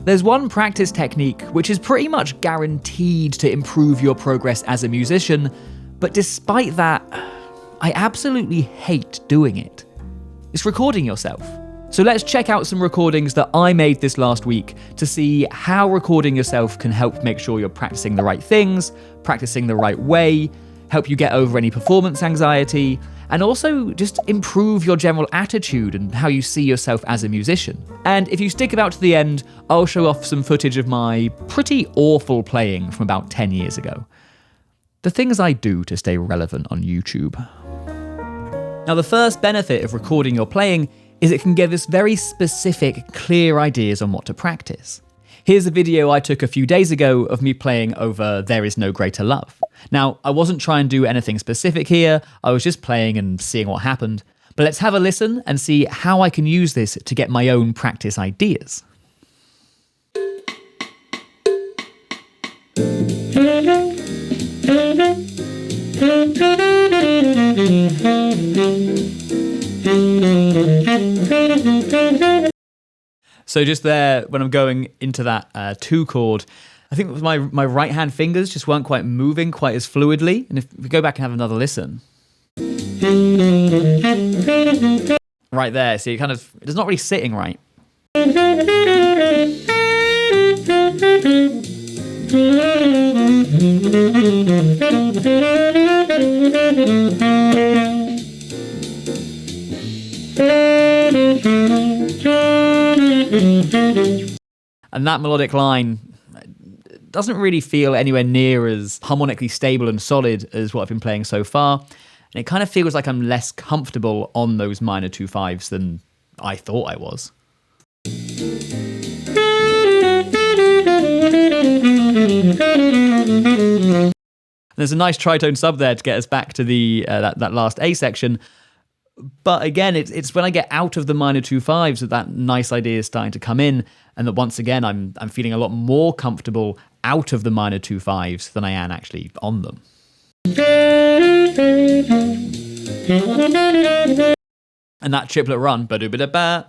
There's one practice technique which is pretty much guaranteed to improve your progress as a musician, but despite that, I absolutely hate doing it. It's recording yourself. So let's check out some recordings that I made this last week to see how recording yourself can help make sure you're practicing the right things, practicing the right way, help you get over any performance anxiety, and also just improve your general attitude and how you see yourself as a musician. And if you stick about to the end, I'll show off some footage of my pretty awful playing from about 10 years ago. The things I do to stay relevant on YouTube. Now, the first benefit of recording your playing is it can give us very specific, clear ideas on what to practice. Here's a video I took a few days ago of me playing over There Is No Greater Love. Now, I wasn't trying to do anything specific here, I was just playing and seeing what happened. But let's have a listen and see how I can use this to get my own practice ideas. So just there, when I'm going into that 2 chord, I think my right hand fingers just weren't quite moving quite as fluidly. And if we go back and have another listen. Right there, see, it's not really sitting right. And that melodic line doesn't really feel anywhere near as harmonically stable and solid as what I've been playing so far. And it kind of feels like I'm less comfortable on those minor 2/5s than I thought I was. There's a nice tritone sub there to get us back to the that last A section. But again, it's when I get out of the minor 2/5s that nice idea is starting to come in, and that once again I'm feeling a lot more comfortable out of the minor 2/5s than I am actually on them. And that triplet run, ba-do-ba-da-ba,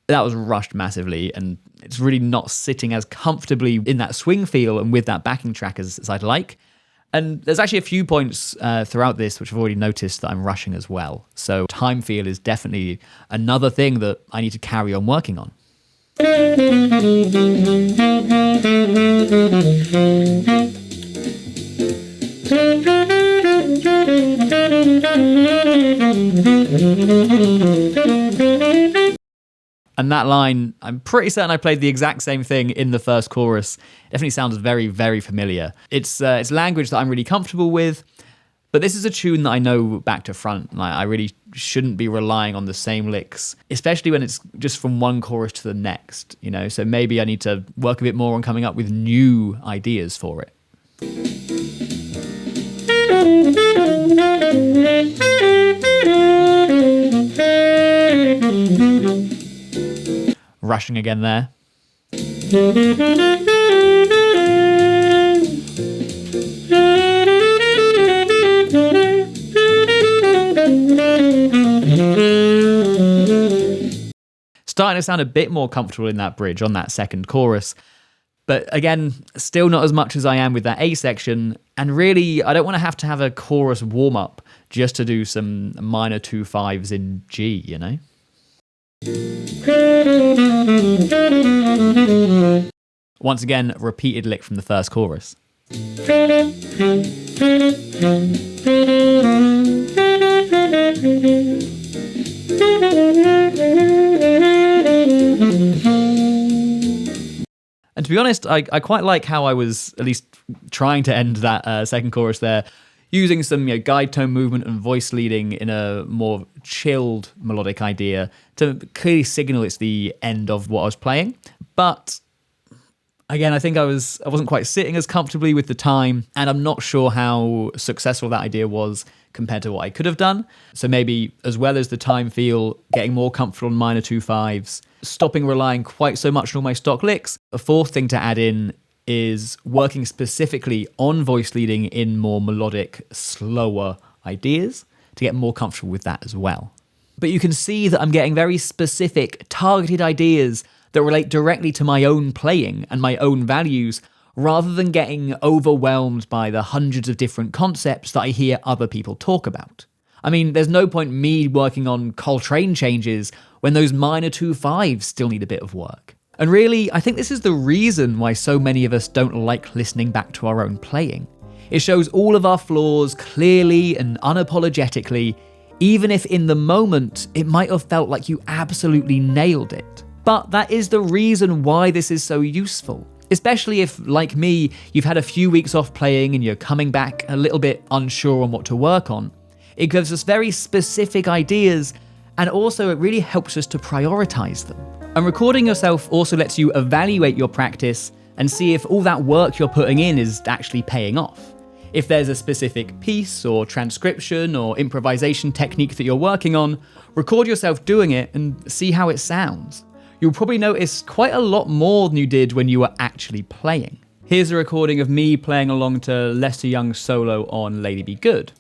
that was rushed massively, and it's really not sitting as comfortably in that swing feel and with that backing track as I'd like. And there's actually a few points throughout this which I've already noticed that I'm rushing as well. So time feel is definitely another thing that I need to carry on working on. And that line, I'm pretty certain I played the exact same thing in the first chorus. Definitely sounds very, very familiar. It's language that I'm really comfortable with, but this is a tune that I know back to front. And I really shouldn't be relying on the same licks, especially when it's just from one chorus to the next, you know? So maybe I need to work a bit more on coming up with new ideas for it. Rushing again there. Starting to sound a bit more comfortable in that bridge on that second chorus. But again, still not as much as I am with that A section. And really, I don't want to have a chorus warm-up just to do some minor 2/5s in G, you know? Once again, repeated lick from the first chorus. And to be honest, I quite like how I was at least trying to end that second chorus there, using some guide tone movement and voice leading in a more chilled melodic idea to clearly signal it's the end of what I was playing. But again, I think I wasn't quite sitting as comfortably with the time, and I'm not sure how successful that idea was compared to what I could have done. So maybe as well as the time feel, getting more comfortable on minor 2/5s, stopping relying quite so much on all my stock licks. A fourth thing to add in is working specifically on voice leading in more melodic, slower ideas to get more comfortable with that as well. But you can see that I'm getting very specific, targeted ideas that relate directly to my own playing and my own values, rather than getting overwhelmed by the hundreds of different concepts that I hear other people talk about. I mean, there's no point me working on Coltrane changes when those minor 2/5s still need a bit of work. And really, I think this is the reason why so many of us don't like listening back to our own playing. It shows all of our flaws clearly and unapologetically, even if in the moment it might have felt like you absolutely nailed it. But that is the reason why this is so useful. Especially if, like me, you've had a few weeks off playing and you're coming back a little bit unsure on what to work on. It gives us very specific ideas, and also it really helps us to prioritize them. And recording yourself also lets you evaluate your practice and see if all that work you're putting in is actually paying off. If there's a specific piece or transcription or improvisation technique that you're working on, record yourself doing it and see how it sounds. You'll probably notice quite a lot more than you did when you were actually playing. Here's a recording of me playing along to Lester Young's solo on Lady Be Good.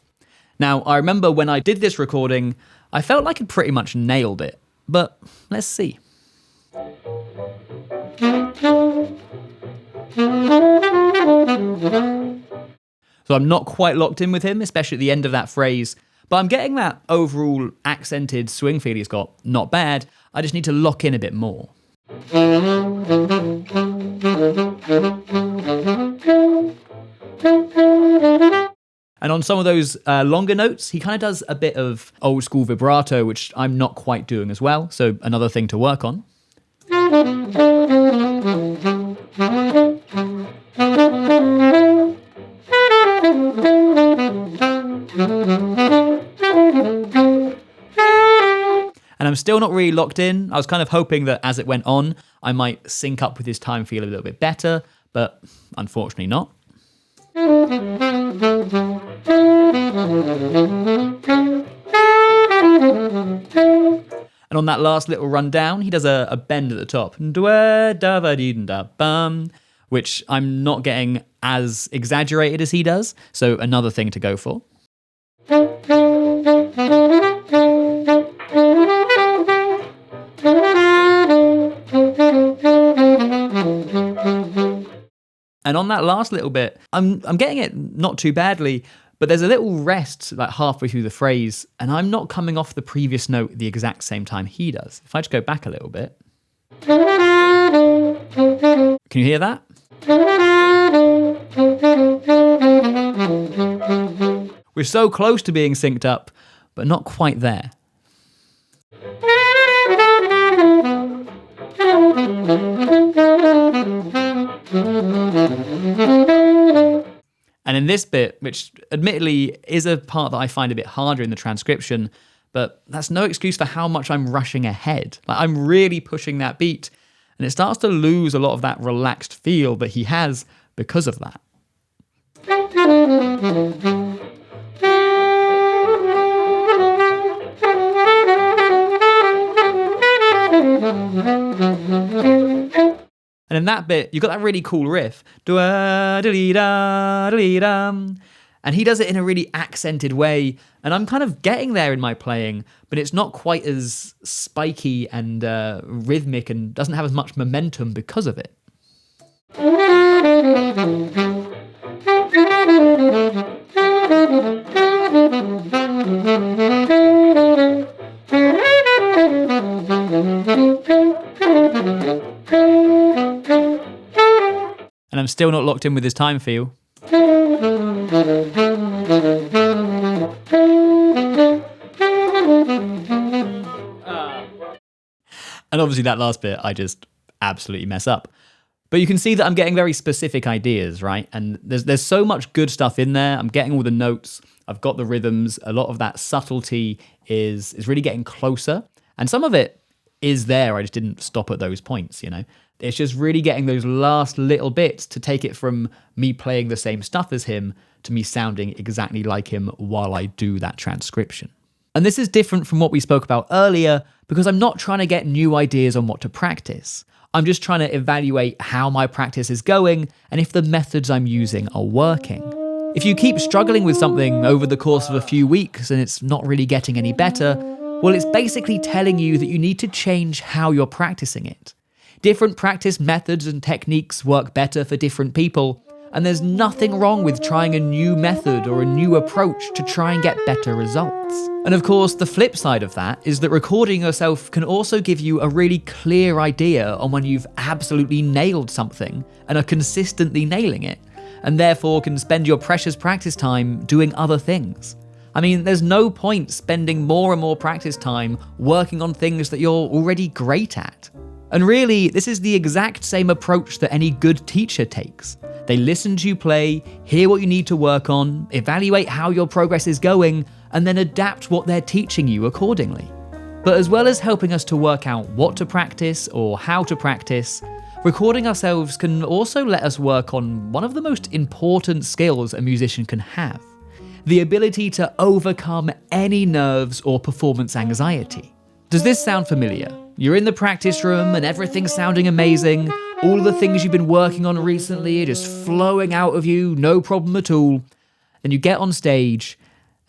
Now, I remember when I did this recording, I felt like I'd pretty much nailed it, but let's see. So I'm not quite locked in with him, especially at the end of that phrase, but I'm getting that overall accented swing feel he's got. Not bad, I just need to lock in a bit more. And on some of those longer notes, he kind of does a bit of old school vibrato, which I'm not quite doing as well, so another thing to work on. And I'm still not really locked in. I was kind of hoping that as it went on, I might sync up with his time feel a little bit better, but unfortunately not. And on that last little rundown, he does a bend at the top, which I'm not getting as exaggerated as he does, so another thing to go for. And on that last little bit, I'm getting it not too badly, but there's a little rest like halfway through the phrase, and I'm not coming off the previous note at the exact same time he does. If I just go back a little bit. Can you hear that? We're so close to being synced up, but not quite there. And in this bit, which admittedly is a part that I find a bit harder in the transcription, but that's no excuse for how much I'm rushing ahead. Like, I'm really pushing that beat, and it starts to lose a lot of that relaxed feel that he has because of that. And in that bit, you've got that really cool riff. And he does it in a really accented way. And I'm kind of getting there in my playing, but it's not quite as spiky and rhythmic and doesn't have as much momentum because of it. And I'm still not locked in with his time feel. And obviously that last bit, I just absolutely mess up. But you can see that I'm getting very specific ideas, right? And there's so much good stuff in there. I'm getting all the notes. I've got the rhythms. A lot of that subtlety is really getting closer. And some of it is there. I just didn't stop at those points, you know? It's just really getting those last little bits to take it from me playing the same stuff as him to me sounding exactly like him while I do that transcription. And this is different from what we spoke about earlier because I'm not trying to get new ideas on what to practice. I'm just trying to evaluate how my practice is going and if the methods I'm using are working. If you keep struggling with something over the course of a few weeks and it's not really getting any better, well, it's basically telling you that you need to change how you're practicing it. Different practice methods and techniques work better for different people, and there's nothing wrong with trying a new method or a new approach to try and get better results. And of course, the flip side of that is that recording yourself can also give you a really clear idea on when you've absolutely nailed something and are consistently nailing it, and therefore can spend your precious practice time doing other things. I mean, there's no point spending more and more practice time working on things that you're already great at. And really, this is the exact same approach that any good teacher takes. They listen to you play, hear what you need to work on, evaluate how your progress is going, and then adapt what they're teaching you accordingly. But as well as helping us to work out what to practice or how to practice, recording ourselves can also let us work on one of the most important skills a musician can have: the ability to overcome any nerves or performance anxiety. Does this sound familiar? You're in the practice room and everything's sounding amazing. All the things you've been working on recently are just flowing out of you, no problem at all. Then you get on stage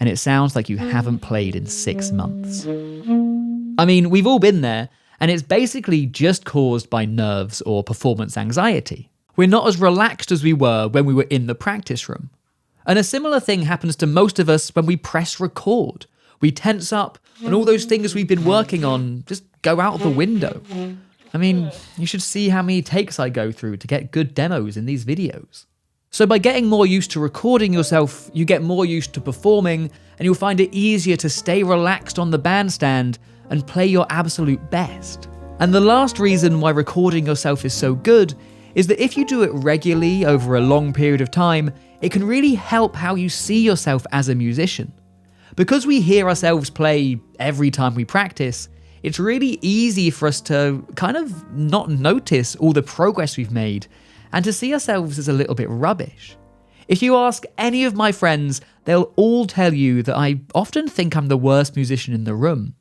and it sounds like you haven't played in 6 months. I mean, we've all been there, and it's basically just caused by nerves or performance anxiety. We're not as relaxed as we were when we were in the practice room. And a similar thing happens to most of us when we press record. We tense up, and all those things we've been working on just go out the window. I mean, you should see how many takes I go through to get good demos in these videos. So by getting more used to recording yourself, you get more used to performing, and you'll find it easier to stay relaxed on the bandstand and play your absolute best. And the last reason why recording yourself is so good is that if you do it regularly over a long period of time, it can really help how you see yourself as a musician. Because we hear ourselves play every time we practice, it's really easy for us to kind of not notice all the progress we've made and to see ourselves as a little bit rubbish. If you ask any of my friends, they'll all tell you that I often think I'm the worst musician in the room,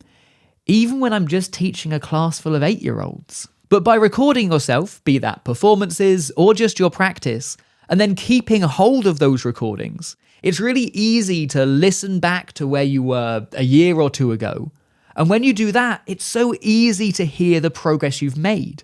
even when I'm just teaching a class full of 8-year-olds. But by recording yourself, be that performances or just your practice, and then keeping hold of those recordings, it's really easy to listen back to where you were a year or two ago. And when you do that, it's so easy to hear the progress you've made.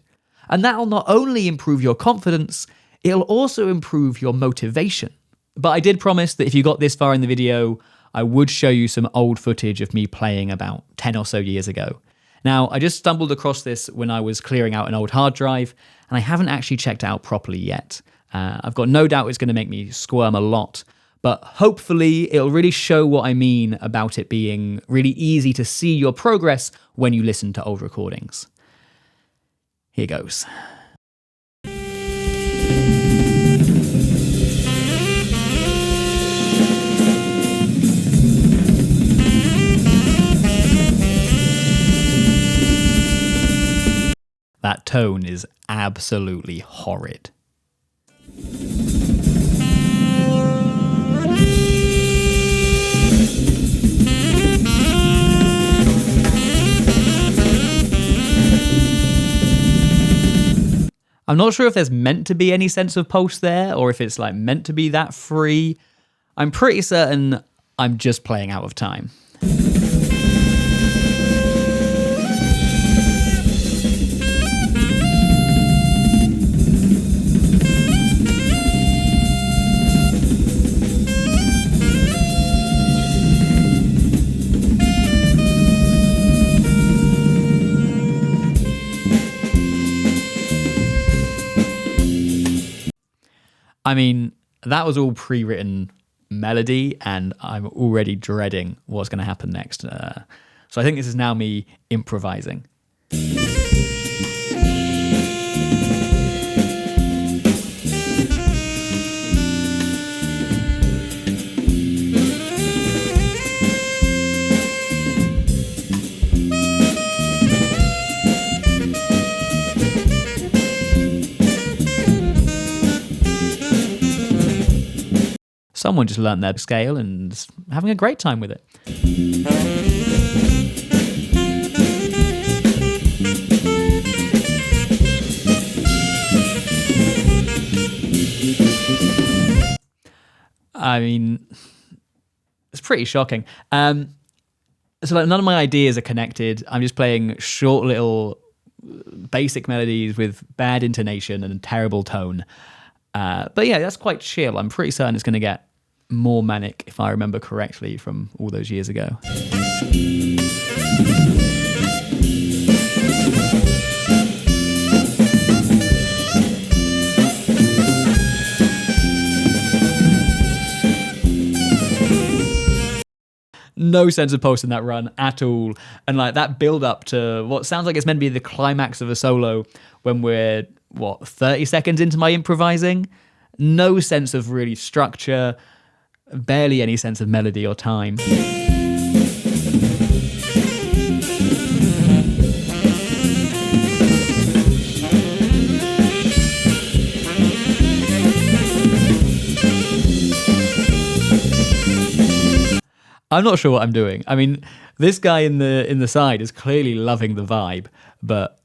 And that'll not only improve your confidence, it'll also improve your motivation. But I did promise that if you got this far in the video, I would show you some old footage of me playing about 10 or so years ago. Now, I just stumbled across this when I was clearing out an old hard drive, and I haven't actually checked it out properly yet. I've got no doubt it's going to make me squirm a lot, but hopefully it'll really show what I mean about it being really easy to see your progress when you listen to old recordings. Here goes. That tone is absolutely horrid. I'm not sure if there's meant to be any sense of pulse there, or if it's like meant to be that free. I'm pretty certain I'm just playing out of time. I mean, that was all pre-written melody, and I'm already dreading what's going to happen next. So I think this is now me improvising. Someone just learnt their scale and is having a great time with it. I mean, it's pretty shocking. So like none of my ideas are connected. I'm just playing short little basic melodies with bad intonation and terrible tone. But yeah, that's quite chill. I'm pretty certain it's going to get more manic, if I remember correctly, from all those years ago. No sense of pulse in that run at all. And like that build up to what sounds like it's meant to be the climax of a solo when we're, 30 seconds into my improvising? No sense of really structure, barely any sense of melody or time. I'm not sure what I'm doing. I mean, this guy in the side is clearly loving the vibe, but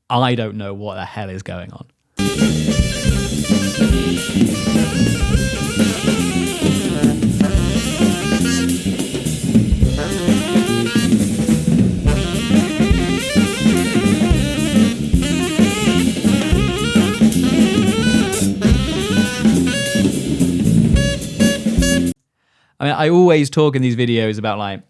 I don't know what the hell is going on. I mean, I always talk in these videos about like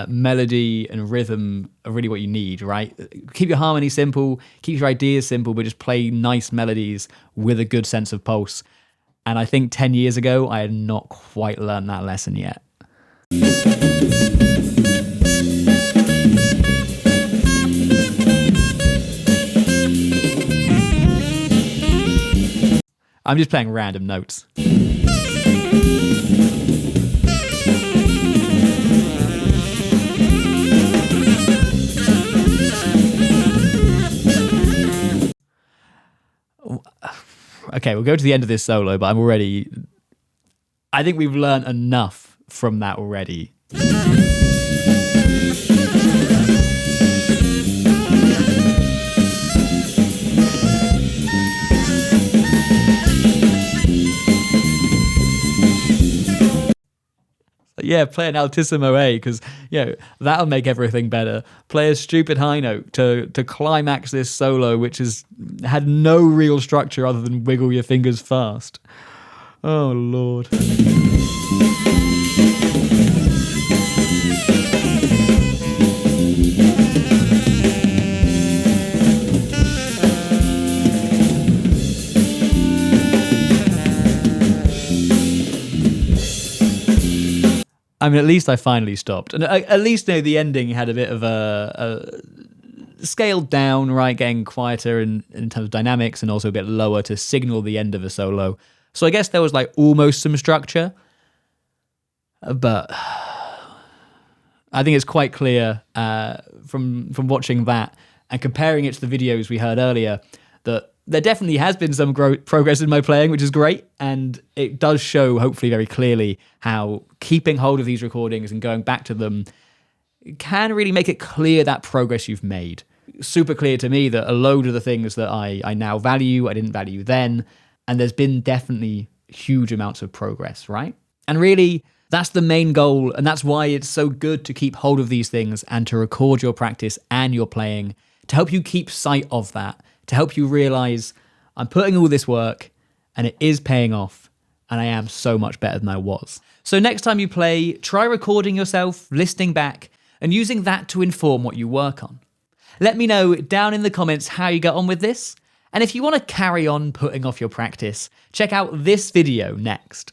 melody and rhythm are really what you need, right? Keep your harmony simple, keep your ideas simple, but just play nice melodies with a good sense of pulse. And I think 10 years ago, I had not quite learned that lesson yet. I'm just playing random notes. Okay, we'll go to the end of this solo, but I think we've learned enough from that already. Yeah, play an altissimo A, because that'll make everything better. Play a stupid high note to climax this solo, which has had no real structure other than wiggle your fingers fast. Oh, Lord. I mean, at least I finally stopped. And at least the ending had a bit of a scaled down, right, getting quieter in terms of dynamics and also a bit lower to signal the end of a solo. So I guess there was like almost some structure. But I think it's quite clear from watching that and comparing it to the videos we heard earlier that there definitely has been some progress in my playing, which is great. And it does show, hopefully very clearly, how keeping hold of these recordings and going back to them can really make it clear that progress you've made. Super clear to me that a load of the things that I now value, I didn't value then. And there's been definitely huge amounts of progress, right? And really, that's the main goal. And that's why it's so good to keep hold of these things and to record your practice and your playing to help you keep sight of that, to help you realize I'm putting all this work and it is paying off and I am so much better than I was. So next time you play, try recording yourself, listening back, and using that to inform what you work on. Let me know down in the comments how you get on with this. And if you want to carry on putting off your practice, check out this video next.